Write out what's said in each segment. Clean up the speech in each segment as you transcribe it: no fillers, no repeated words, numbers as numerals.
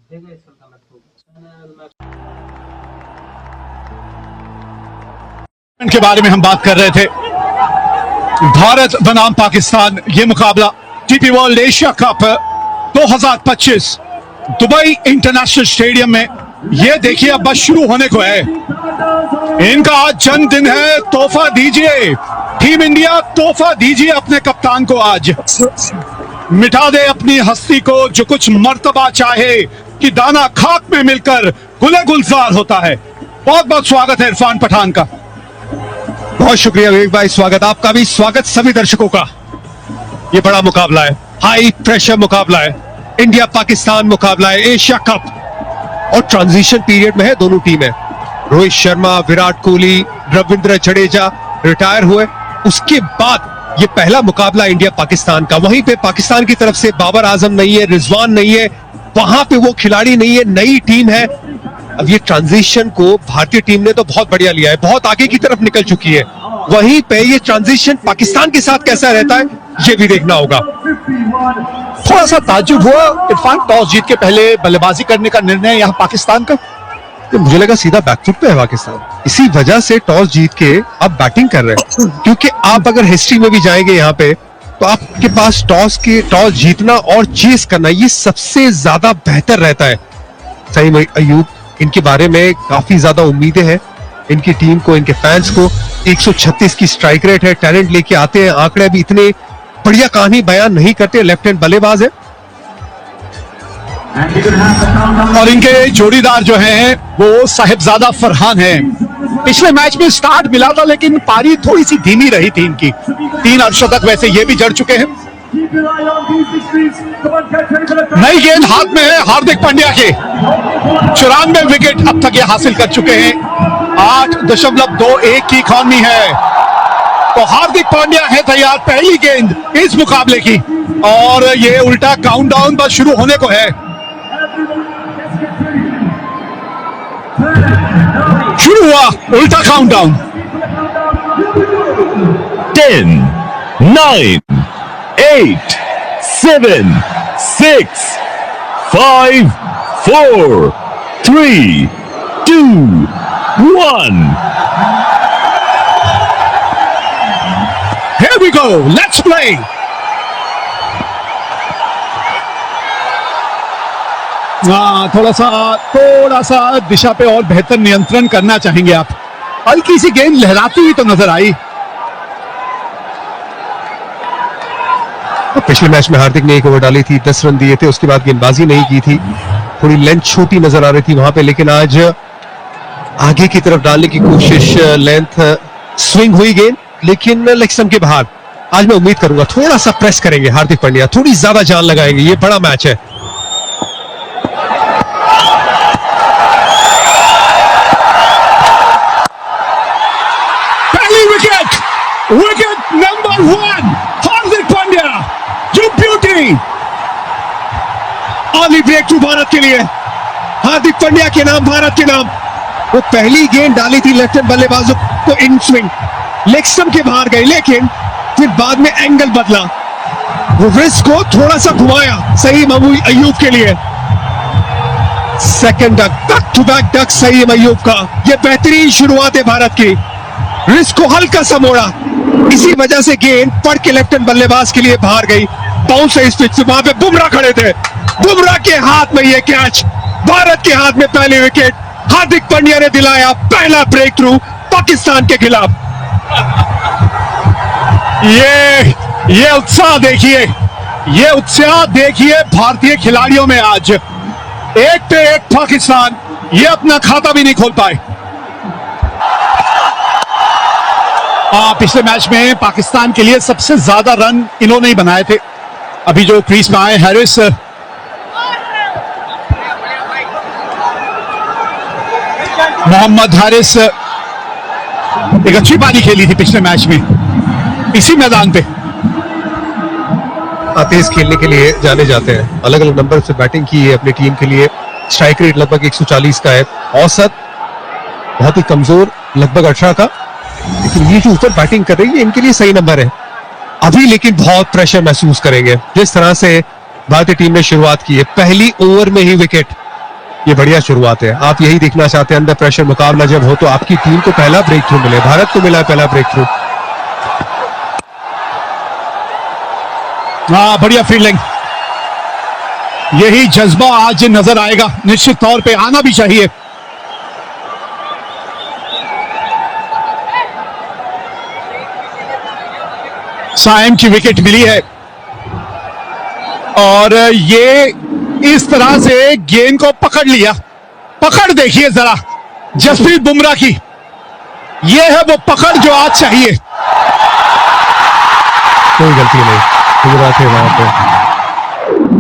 के बारे में हम बात कर रहे थे। भारत बनाम पाकिस्तान, ये मुकाबला TP world Asia cup 2025 Dubai international stadium में, ये देखिए अब बस शुरू होने को है। इनका आज जन्मदिन है, तोहफा दीजिए टीम इंडिया, तोहफा दीजिए अपने कप्तान को। आज मिटा दे अपनी हस्ती को, जो कुछ मर्तबा चाहे कि दाना खाक में मिलकर गुले गुलजार होता है। बहुत बहुत स्वागत है इरफान पठान का। बहुत शुक्रिया विवेक भाई, स्वागत आपका भी, स्वागत सभी दर्शकों का। ये बड़ा मुकाबला है, हाई प्रेशर मुकाबला है, इंडिया पाकिस्तान मुकाबला है, एशिया कप और ट्रांजिशन पीरियड में है दोनों टीमें। रोहित शर्मा, विराट कोहली, रविंद्र जडेजा रिटायर हुए, उसके बाद ये पहला मुकाबला इंडिया पाकिस्तान का। वहीं पे पाकिस्तान की तरफ से बाबर आजम नहीं है, रिजवान नहीं है, वहां पे वो खिलाड़ी नहीं है, नई टीम है। अब ये ट्रांजिशन को भारतीय टीम ने तो बहुत बढ़िया लिया है, बहुत आगे की तरफ निकल चुकी है। वहीं पे ये ट्रांजिशन पाकिस्तान के साथ कैसा रहता है, ये भी देखना होगा। थोड़ा सा ताज्जुब हुआ इरफान, टॉस जीत के पहले बल्लेबाजी करने का निर्णय यहाँ पाकिस्तान का। तो मुझे लगा सीधा बैकफुट पे है पाकिस्तान, इसी वजह से टॉस जीत के अब बैटिंग कर रहे हैं। क्योंकि आप अगर हिस्ट्री में भी जाएंगे यहाँ पे, तो आपके पास टॉस जीतना और चेस करना, ये सबसे ज्यादा बेहतर रहता है। सही अयूब, इनके बारे में काफी ज्यादा उम्मीदें हैं, इनकी टीम को, इनके फैंस को। 136 की स्ट्राइक रेट है, टैलेंट लेके आते हैं, आंकड़े भी इतने बढ़िया कहानी बयान नहीं करते, लेफ्ट हैंड बल्लेबाज है। और इनके जोड़ीदार जो हैं वो साहिबजादा फरहान हैं। पिछले मैच में स्टार्ट मिला था, लेकिन पारी थोड़ी सी धीमी रही थी इनकी। 3 अर्धशतक वैसे ये भी जड़ चुके हैं। नई गेंद हाथ में है हार्दिक पांड्या के, 94 विकेट अब तक ये हासिल कर चुके हैं। 8.21 की इकॉनमी है, तो हार्दिक पांड्या है तैयार पहली गेंद इस मुकाबले की। और ये उल्टा काउंटडाउन बस शुरू होने को है। शुरू हुआ उल्टा countdown. 10, 9, 8, 7, 6, 5, 4, 3, 2, 1. Here we go. Let's play. थोड़ा सा दिशा पे और बेहतर नियंत्रण करना चाहेंगे आप। हल्की सी गेंद लहराती हुई तो नजर आई। पिछले मैच में हार्दिक ने 1 ओवर डाली थी, 10 रन दिए थे, उसके बाद गेंदबाजी नहीं की थी, थोड़ी लेंथ छोटी नजर आ रही थी वहां पे। लेकिन आज आगे की तरफ डालने की कोशिश, लेंथ स्विंग हुई गेंद, लेकिन लेग स्टंप के बाहर। आज मैं उम्मीद करूंगा थोड़ा सा प्रेस करेंगे हार्दिक पांड्या, थोड़ी ज्यादा जान लगाएंगे, ये बड़ा मैच है। पहली wicket, wicket number 1, Hardik Pandya, you beauty. Early breakthrough Bharat के लिए, हार्दिक पांड्या के नाम, भारत के नाम। वो पहली गेंद डाली थी लेफ्ट हैंड बल्लेबाजों को इन स्विंग, लेग स्टंप के बाहर गई, लेकिन फिर बाद में एंगल बदला, वो रिस्ट को थोड़ा सा घुमाया। सही अयूब के लिए second duck, back to back duck Saim Ayub का। ये बेहतरीन शुरुआत है भारत की, रिस्ट को हल्का सा मोड़ा, इसी वजह से गेंद पड़ के लेफ्ट हैंड बल्लेबाज के लिए बाहर गई। बाउंस है इस पिच से, वहां पे बुमराह खड़े थे, बुमराह के हाथ में ये कैच, भारत के हाथ में पहली विकेट। हार्दिक पांड्या ने दिलाया पहला ब्रेक थ्रू पाकिस्तान के खिलाफ। ये उत्साह देखिए, ये उत्साह देखिए भारतीय खिलाड़ियों में। आज एक पे एक पाकिस्तान, ये अपना खाता भी नहीं खोल पाए। पिछले मैच में पाकिस्तान के लिए सबसे ज्यादा रन इन्होंने ही बनाए थे। अभी जो क्रीज में आए हैरिस, मोहम्मद हारिस, एक अच्छी पारी खेली थी पिछले मैच में इसी मैदान पे। तेज खेलने के लिए जाने जाते हैं, अलग अलग नंबर से बैटिंग की है अपनी टीम के लिए। स्ट्राइक रेट लगभग 140 का है, औसत बहुत ही कमजोर लगभग 18 का, लेकिन ये जो ऊपर बैटिंग कर रही है इनके लिए सही नंबर है अभी। लेकिन बहुत प्रेशर महसूस करेंगे जिस तरह से भारतीय टीम ने शुरुआत की है। पहली ओवर में ही विकेट, ये बढ़िया शुरुआत है। आप यही देखना चाहते हैं, अंडर प्रेशर मुकाबला जब हो तो आपकी टीम को पहला ब्रेक थ्रू मिले। भारत को मिला पहला ब्रेक थ्रू। हाँ, बढ़िया फील्डिंग। यही जज्बा आज नजर आएगा, निश्चित तौर पे आना भी चाहिए। साइम की विकेट मिली है और ये इस तरह से गेंद को पकड़ लिया। पकड़ देखिए जरा जसप्रीत बुमराह की, ये है वो पकड़ जो आज चाहिए। कोई गलती नहीं, गुजरात है वहां पे।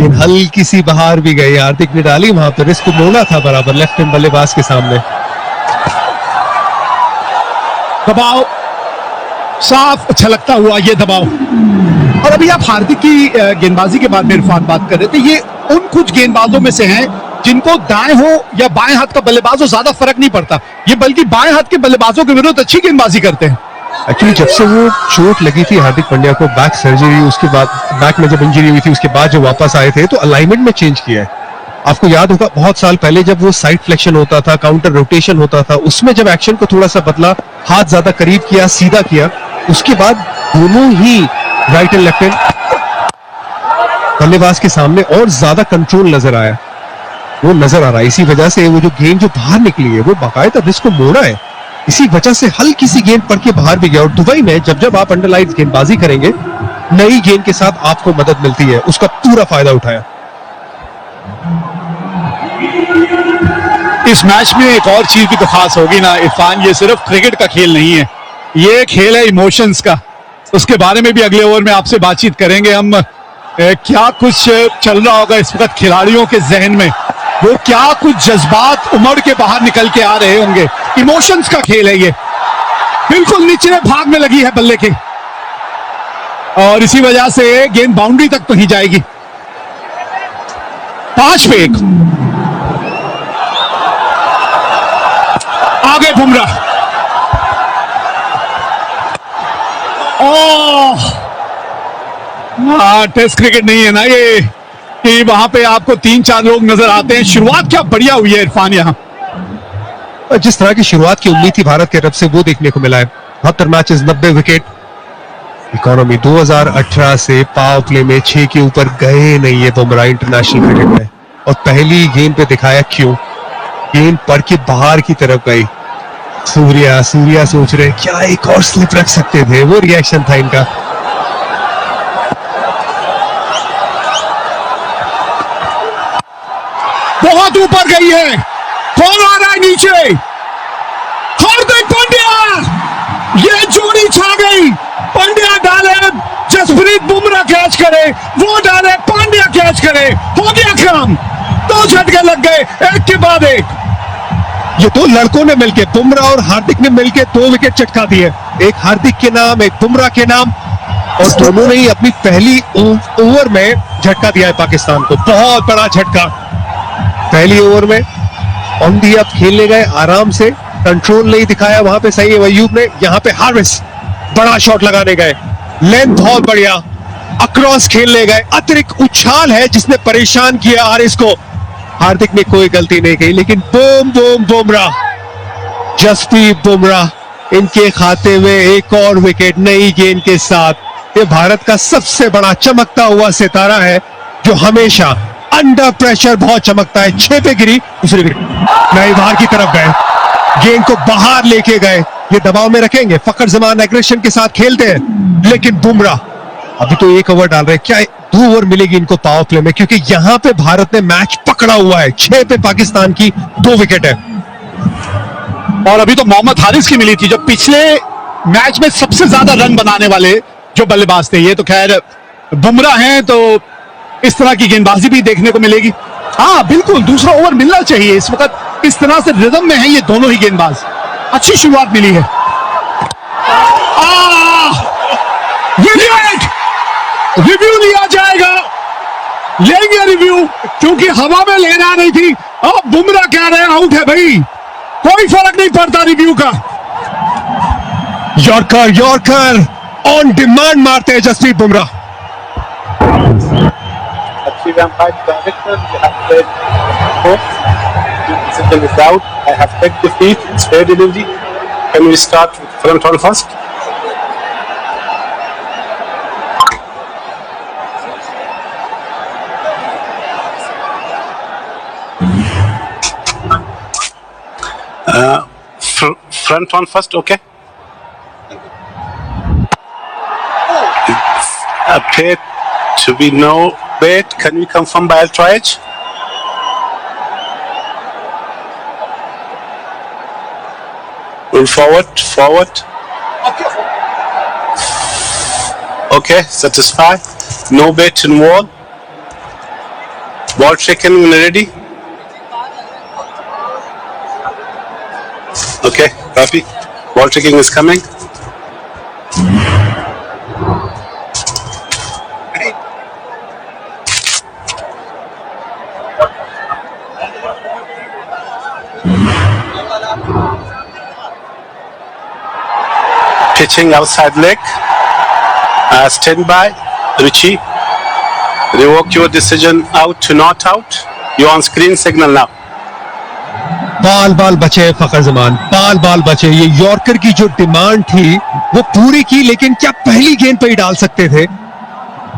ये हल्की सी बाहर भी गई, हार्दिक ने डाली वहां पे, रिस्क मोड़ा था बराबर लेफ्ट हैंड बल्लेबाज के सामने। दबाव साफ छलकता हुआ ये दबाव। और अभी आप हार्दिक की गेंदबाजी के बारे में इरफान बात कर रहे थे, ये उन कुछ गेंदबाजों में से हैं जिनको दाएं हो या बाएं हाथ का बल्लेबाज हो ज्यादा फर्क नहीं पड़ता, ये बल्कि बाएं हाथ के बल्लेबाजों के विरुद्ध अच्छी गेंदबाजी करते हैं। एक्चुअली जब से वो चोट लगी थी हार्दिक पांड्या को, बैक सर्जरी, उसके बाद बैक में जब इंजरी हुई थी उसके बाद जो वापस आए थे तो अलाइनमेंट में चेंज किया है। आपको याद होगा बहुत साल पहले जब वो साइड फ्लेक्शन होता था, काउंटर रोटेशन होता था, उसमें जब एक्शन को थोड़ा सा बदला, हाथ ज्यादा करीब किया, सीधा किया, उसके बाद दोनों ही राइट एंड लेफ्ट हैंड बल्लेबाज के सामने और ज्यादा कंट्रोल नजर आया, वो नजर आ रहा है। इसी वजह से वो जो गेंद जो बाहर निकली है वो बाकायदा रिस्क को मोड़ा है, इसी वजह से हल्की सी गेंद पड़ के बाहर भी गया। और दुबई में जब जब आप अंडरलाइन गेंदबाजी करेंगे, नई गेंद के साथ आपको मदद मिलती है, उसका पूरा फायदा उठाया। इस मैच में एक और चीज भी तो खास होगी ना इरफान, ये सिर्फ क्रिकेट का खेल नहीं है, ये खेल है इमोशंस का। उसके बारे में भी अगले ओवर में आपसे बातचीत करेंगे हम। क्या कुछ चल रहा होगा इस वक्त खिलाड़ियों के जहन में, वो क्या कुछ जज्बात उमड़ के बाहर निकल के आ रहे होंगे। इमोशंस का खेल है ये, बिल्कुल निचले भाग में लगी है बल्ले के और इसी वजह से गेंद बाउंड्री तक तो ही जाएगी। 5 पे 1 आगे बुमराह। टेस्ट क्रिकेट नहीं है ना ये कि वहां पे आपको 3-4 लोग नजर आते हैं। शुरुआत क्या बढ़िया हुई है इरफान यहाँ। जिस तरह की शुरुआत की उम्मीद थी भारत की तरफ से वो देखने को मिला है। 72 मैचेस, 90 विकेट। इकोनॉमी 2018 से पावर प्ले में 6 के ऊपर गए नहीं है बुमराह इंटरनेशनल क्रिकेट में, और पहली गेंद पे दिखाया क्यों, गेंद पड़ के बाहर की तरफ गई। सूर्या सोच रहे क्या एक और स्लिप रख सकते थे, वो रिएक्शन था इनका। बहुत ऊपर गई है, कौन आ रहा है नीचे, हार्दिक पांड्या, ये जोड़ी छा गई। पांड्या डाले, जसप्रीत बुमराह कैच करे, वो डाले, पांड्या कैच करे, हो गया काम। 2 झटके लग गए एक के बाद एक। ये 2 लड़कों ने मिलकर, बुमराह और हार्दिक ने मिलकर 2 विकेट चटका दिए, एक हार्दिक के नाम, एक बुमराह के नाम, और दोनों ने ही अपनी पहली ओवर में झटका दिया है पाकिस्तान को। बहुत बड़ा झटका पहली ओवर में। ऑन दी अप खेलने गए, आराम से, कंट्रोल नहीं दिखाया वहां पे सही अयूब ने। यहाँ पे हारिस बड़ा शॉट लगाने गए, लेंथ बहुत बढ़िया, अक्रॉस खेलने गए, अतिरिक्त उछाल है जिसने परेशान किया हारिस को। हार्दिक ने कोई गलती नहीं की, लेकिन बूम बूम बुमराह, जसप्रीत बुमराह, इनके खाते में एक और विकेट नई गेंद के साथ। ये भारत का सबसे बड़ा चमकता हुआ सितारा है जो हमेशा अंडर प्रेशर बहुत चमकता है। 6 पे गिरी, दूसरी विकेट नए बाहर की तरफ गए, गेंद को बाहर लेके गए। ये दबाव में रखेंगे, फकर जमान एग्रेशन के साथ खेलते हैं, लेकिन बुमराह अभी तो 1 ओवर डाल रहे हैं, क्या 2 ओवर मिलेगी इनको पावर प्ले में, क्योंकि यहां पे भारत ने मैच पकड़ा हुआ है। 6 पे पाकिस्तान की 2 विकेट है। और अभी तो मोहम्मद हारिस की मिली थी जो पिछले मैच में सबसे ज्यादा रन बनाने वाले जो बल्लेबाज थे। ये तो खैर बुमराह हैं तो इस तरह की गेंदबाजी भी देखने को मिलेगी। हाँ बिल्कुल, दूसरा ओवर मिलना चाहिए इस वक्त, इस तरह से रिदम में है ये दोनों ही गेंदबाज। अच्छी शुरुआत मिली है। रिव्यू लिया जाएगा, लेंगे रिव्यू, क्योंकि हवा में लेना नहीं थी। अब बुमराह कह रहे हैं आउट है भाई, कोई फर्क नहीं पड़ता रिव्यू का। यॉर्कर ऑन डिमांड मारते हैं Jasprit Bumrah. signal is out. I have checked the feet. It's fair delivery. Can we start with front on first? Front on first, okay. Appear to be no bait. Can we confirm by triage? Move forward. Okay, satisfied. No bait in wall. Ball shaken when ready. Okay, copy. Ball tracking is coming. Pitching outside leg. Stand by. Ruchi. Revoke your decision out to not out. You're on screen signal now. बाल बचे फखर जमान, बाल बचे। ये yorker की जो demand थी वो पूरी की, लेकिन क्या पहली गेंद पे ही डाल सकते थे?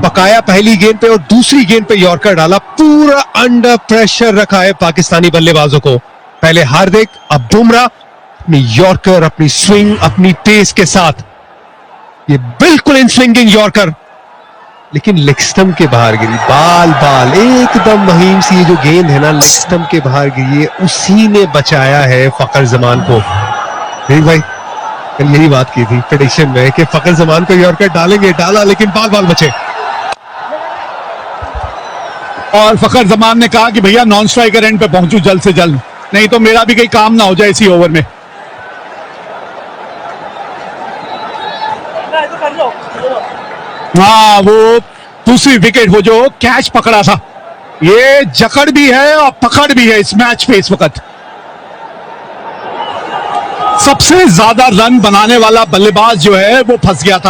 बकाया पहली गेंद पे और दूसरी गेंद पे यॉर्कर डाला। पूरा अंडर प्रेशर रखा है पाकिस्तानी बल्लेबाजों को। पहले हार्दिक, अब बुमराह। अपनी यॉर्कर, अपनी स्विंग, अपनी पेस के साथ ये बिल्कुल इन स्विंगिंग यॉर्कर, लेकिन लेग स्टंप के बाहर गिरी। बाल एकदम महीन सी ये जो गेंद है ना, लेग स्टंप के बाहर गिरी है, उसी ने बचाया है फखर जमान को। देख भाई, कल यही बात की थी प्रेडिक्शन में कि फखर जमान को यॉर्कर डालेंगे, डाला, लेकिन बाल बचे। और फखर जमान ने कहा कि भैया नॉन स्ट्राइकर एंड पे पहुंचू जल्द से जल्द, नहीं तो मेरा भी कहीं काम ना हो जाए इसी ओवर में। हाँ, वो दूसरी विकेट, वो जो कैच पकड़ा था, ये जकड़ भी है और पकड़ भी है इस मैच पे इस वक्त। सबसे ज्यादा रन बनाने वाला बल्लेबाज जो है वो फंस गया था।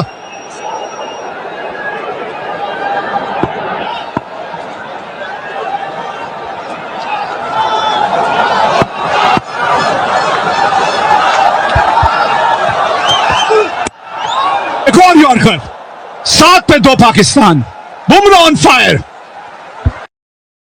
एक और यॉर्कर, 7 पे 2 पाकिस्तान। Bumrah on fire.